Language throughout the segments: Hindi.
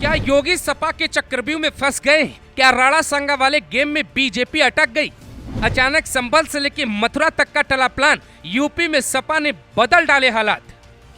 क्या योगी सपा के चक्रव्यूह में फंस गए? क्या राणा सांगा वाले गेम में बीजेपी अटक गई? अचानक संभल से लेकर मथुरा तक का टला प्लान, यूपी में सपा ने बदल डाले हालात।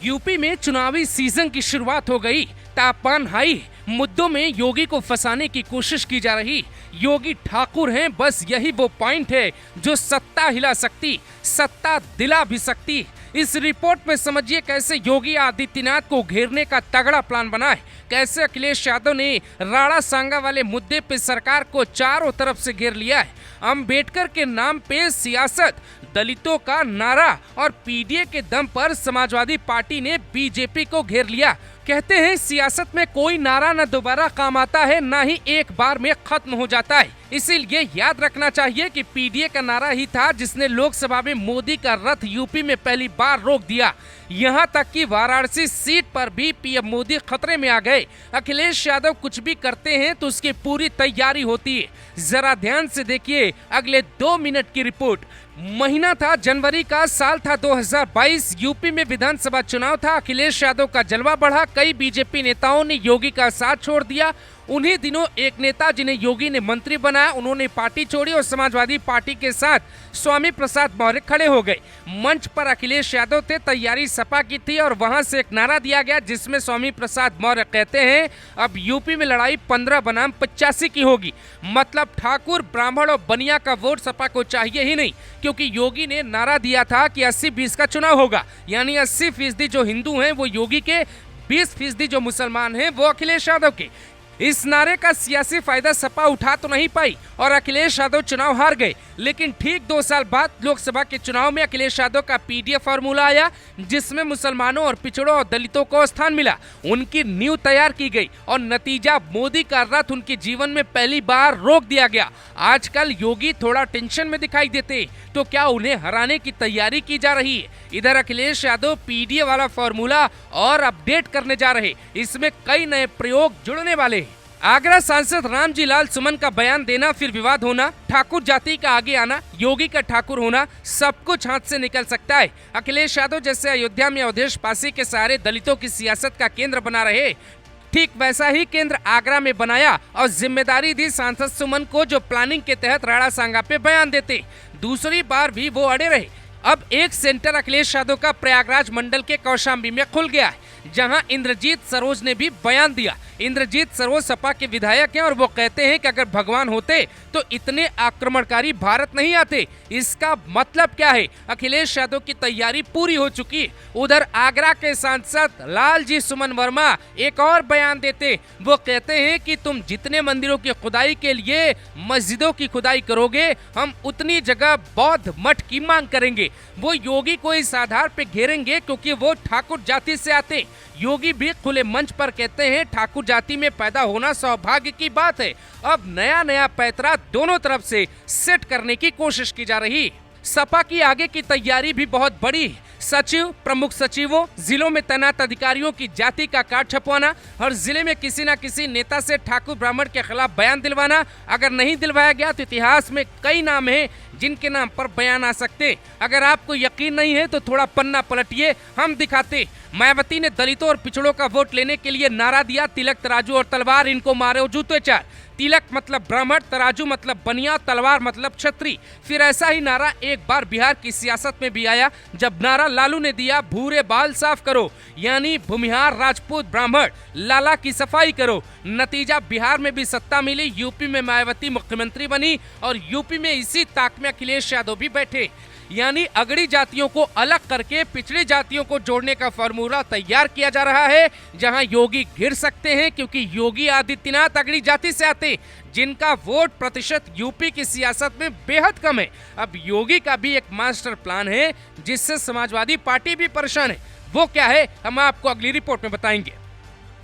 यूपी में चुनावी सीजन की शुरुआत हो गई। तापमान हाई, मुद्दों में योगी को फंसाने की कोशिश की जा रही। योगी ठाकुर हैं, बस यही वो पॉइंट है जो सत्ता हिला सकती, सत्ता दिला भी सकती। इस रिपोर्ट में समझिए कैसे योगी आदित्यनाथ को घेरने का तगड़ा प्लान बना है, कैसे अखिलेश यादव ने राणा सांगा वाले मुद्दे पे सरकार को चारों तरफ से घेर लिया है। अंबेडकर के नाम पे सियासत, दलितों का नारा और पीडीए के दम पर समाजवादी पार्टी ने बीजेपी को घेर लिया। कहते हैं सियासत में कोई नारा न दोबारा काम आता है, न ही एक बार में खत्म हो जाता है। इसीलिए याद रखना चाहिए कि पीडीए का नारा ही था जिसने लोकसभा में मोदी का रथ यूपी में पहली बार रोक दिया। यहाँ तक कि वाराणसी सीट पर भी पीएम मोदी खतरे में आ गए। अखिलेश यादव कुछ भी करते हैं तो उसकी पूरी तैयारी होती है। जरा ध्यान से देखिए अगले 2 मिनट की रिपोर्ट। महीना था जनवरी का, साल था 2022। यूपी में विधानसभा चुनाव था। अखिलेश यादव का जलवा बढ़ा। कई बीजेपी नेताओं ने योगी का साथ छोड़ दिया। उन्हीं दिनों एक नेता जिन्हें योगी ने मंत्री बनाया, उन्होंने पार्टी छोड़ी और समाजवादी पार्टी के साथ स्वामी प्रसाद मौर्य खड़े हो गए। मंच पर अखिलेश यादव थे, तैयारी सपा की थी और वहां से एक नारा दिया गया जिसमें स्वामी प्रसाद मौर्य कहते हैं अब यूपी में लड़ाई 15 बनाम 85 की होगी। मतलब ठाकुर, ब्राह्मण और बनिया का वोट सपा को चाहिए ही नहीं, क्योंकि योगी ने नारा दिया था कि 80-20 का चुनाव होगा, यानी 80% जो हिंदू हैं वो योगी के, 20% जो मुसलमान हैं वो अखिलेश यादव के। इस नारे का सियासी फायदा सपा उठा तो नहीं पाई और अखिलेश यादव चुनाव हार गए। लेकिन ठीक 2 साल बाद लोकसभा के चुनाव में अखिलेश यादव का पीडीए फॉर्मूला आया जिसमें मुसलमानों और पिछड़ों और दलितों को स्थान मिला। उनकी नींव तैयार की गई और नतीजा मोदी का रथ उनके जीवन में पहली बार रोक दिया गया। आजकल योगी थोड़ा टेंशन में दिखाई देते, तो क्या उन्हें हराने की तैयारी की जा रही है? इधर अखिलेश यादव पीडीए वाला फॉर्मूला और अपडेट करने जा रहे, इसमें कई नए प्रयोग जुड़ने वाले हैं। आगरा सांसद रामजी लाल सुमन का बयान देना, फिर विवाद होना, ठाकुर जाति का आगे आना, योगी का ठाकुर होना, सब कुछ हाथ से निकल सकता है। अखिलेश यादव जैसे अयोध्या में अवधेश पासी के सहारे दलितों की सियासत का केंद्र बना रहे, ठीक वैसा ही केंद्र आगरा में बनाया और जिम्मेदारी दी सांसद सुमन को, जो प्लानिंग के तहत राणा सांगा पे बयान देते। दूसरी बार भी वो अड़े रहे। अब एक सेंटर अखिलेश यादव का प्रयागराज मंडल के कौशाम्बी में खुल गया है, जहां इंद्रजीत सरोज ने भी बयान दिया। इंद्रजीत सरोज सपा के विधायक हैं और वो कहते हैं कि अगर भगवान होते तो इतने आक्रमणकारी भारत नहीं आते। इसका मतलब क्या है? अखिलेश यादव की तैयारी पूरी हो चुकी है। उधर आगरा के सांसद लालजी सुमन वर्मा एक और बयान देते। वो कहते हैं कि तुम जितने मंदिरों की खुदाई के लिए मस्जिदों की खुदाई करोगे, हम उतनी जगह बौद्ध मठ की मांग करेंगे। वो योगी को इस आधार पे घेरेंगे क्योंकि वो ठाकुर जाति से आते। योगी भी खुले मंच पर कहते हैं ठाकुर जाति में पैदा होना सौभाग्य की बात है। अब नया पैतरा दोनों तरफ से सेट करने की कोशिश की जा रही। सपा की आगे की तैयारी भी बहुत बड़ी है। सचिव, प्रमुख सचिवों, जिलों में तैनात अधिकारियों की जाति का कार्ड छपवाना, हर जिले में किसी न किसी नेता से ठाकुर ब्राह्मण के खिलाफ बयान दिलवाना। अगर नहीं दिलवाया गया तो इतिहास में कई नाम हैं जिनके नाम पर बयान आ सकते। अगर आपको यकीन नहीं है तो थोड़ा पन्ना पलटिए, हम दिखाते। मायावती ने दलितों और पिछड़ों का वोट लेने के लिए नारा दिया, तिलक, तराजू और तलवार, इनको मारे और जूते चार। तिलक मतलब ब्राह्मण, तराजू मतलब बनिया, तलवार मतलब क्षत्रिय। फिर ऐसा ही नारा एक बार बिहार की सियासत में भी आया जब नारा लालू ने दिया, भूरे बाल साफ करो, यानी भूमिहार राजपूत ब्राह्मण लाला की सफाई करो। नतीजा बिहार में भी सत्ता मिली, यूपी में मायावती मुख्यमंत्री बनी और यूपी में इसी ताक में अखिलेश यादव भी बैठे। यानी अगड़ी जातियों को अलग करके पिछड़ी जातियों को जोड़ने का फॉर्मूला तैयार किया जा रहा है, जहां योगी गिर सकते हैं क्योंकि योगी आदित्यनाथ अगड़ी जाति से आते, जिनका वोट प्रतिशत यूपी की सियासत में बेहद कम है। अब योगी का भी एक मास्टर प्लान है जिससे समाजवादी पार्टी भी परेशान है। वो क्या है, हम आपको अगली रिपोर्ट में बताएंगे।